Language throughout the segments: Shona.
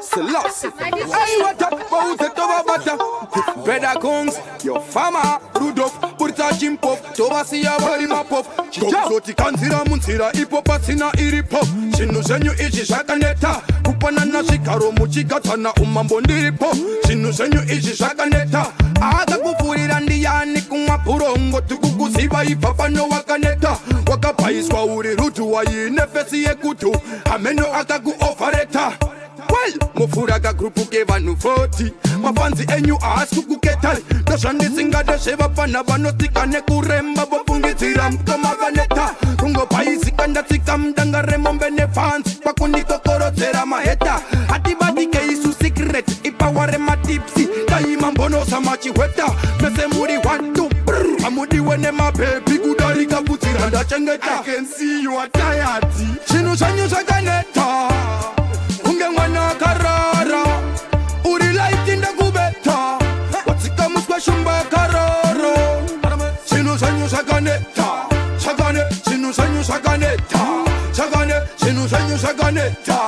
Selassie. Hey, what up? Bout it over butter. Brother Kungs, your farmer, Rudolph, Purta Chimpov, Tobasi Abari Mapov. Choti Kanzira Munsira, Ipopasina Iripop. Zvinhu zvenyu izvi zvakaneta. Kupanana zvikaro muchigatana umambondiripo. Zvinhu zvenyu izvi zvakaneta. Akakupfurira ndiani kumwa purongo tikukuziva ibva pano wakaneta. Wakabhaiswa uri rutu waine fesi yekutu. Ameno akakuofareta. Well, mufura kagrupuke vanhu 40. Mafanzi enyu aasi kukuketa. Ndozvandisingatosheva pana vanosika nekuremba vofungidzira mukoma vaneta. Kungobhaisika ndatsika mudangaremombe nefanzi pakundikokorodzera maheta. Hatibatike isu secret ipaware matipsi. Daima mbonosa machihweta. Mese muri 1, 2 hamudiwe nemabhebi kudarika bvutsira ndachengeta. I can see you are tired. Zvinhu zvenyu zvakaneta. Kunge mwana karara uri light ndakubeta watsika muswa shumba karoro zvinhu zvenyu zvakaneta zvakane zvinhu zvenyu zvakaneta zvakane zvinhu zvenyu zvakaneta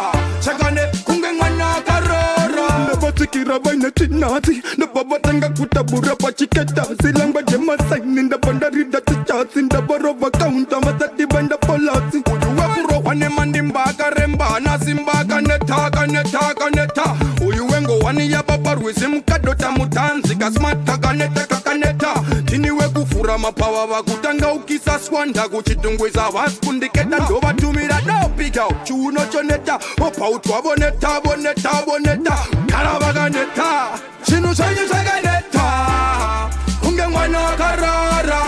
zvakane kunge mwana karara ndavatsikira vaine chinatsi ndabvavatanga kutabura pachiketa silangwa jemasaini ndabandarida tichasi ndavarova kaunta vasati vaenda polasi uyu wekurohwa nemandimba akarembana simba kaneta kaneta kaneta uyu wengowani yababarwisi mukadota mutanzi kasmata kaneta kakaneta tini wekufura mapava vakutanga ukisa swanda kuchitungwiza vasikundiketa ndovatumira dopika chiuno choneta opautwa voneta voneta voneta kara vakaneta zvinhu zvenyu zvakaneta kunge mwana karara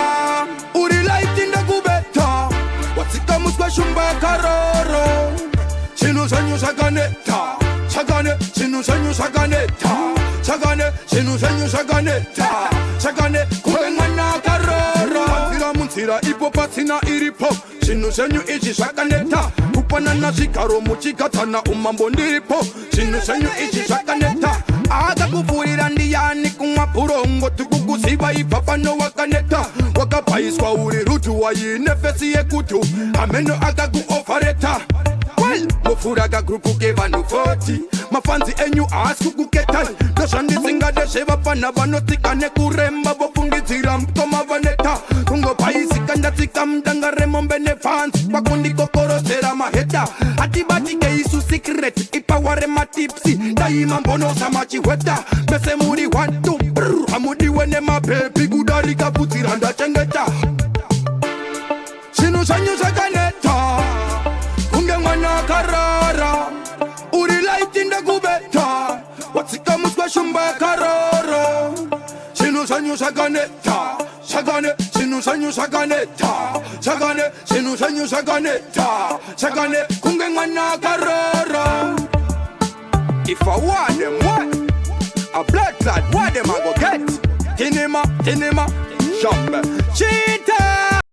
uri light ndakubeta watsika muswa shumba karoro zvinhu zvenyu zvakaneta zvakane zvinhu zvenyu zvakaneta zvakane zvinhu zvenyu zvakaneta zvakane kunge mwana karara anzira munzira ipo pasina iripo zvinhu zvenyu izvi zvakaneta kupanana zvigaro muchigatana umambo ndiripo zvinhu zvenyu izvi zvakaneta akakupfurira ndiani kumwa purongo tikukuziva ibva pano wakaneta wakabhaiswa uri rutu waine fesi yekutu ameno akakuofareta well mufura kagrupuke vanhu 40 mafanzi enyu aasi kukuketa ndozvandisingadezveva pana vanosika nekuremba vofungidzira mukoma vaneta kungobhaisika ndatsika mudangaremombe nefanzi pakundikokorodzera maheta hatibatike isu secret ipaware matipsi daima mbonosa machihweta mese muri 1, 2 hamudiwe nemabhebi kudarika bvutsira ndachengeta zvinhu zvenyu zvakaneta kunge mwana karara uri light ndakubeta watsika muswa shumba karoro zvinhu zvenyu zvakaneta zvakane zvinhu zvenyu zvakaneta zvakane zvinhu zvenyu zvakaneta zvakane kunge mwana karara. If I want them what a blood clot what them I go get tinima Mazhambe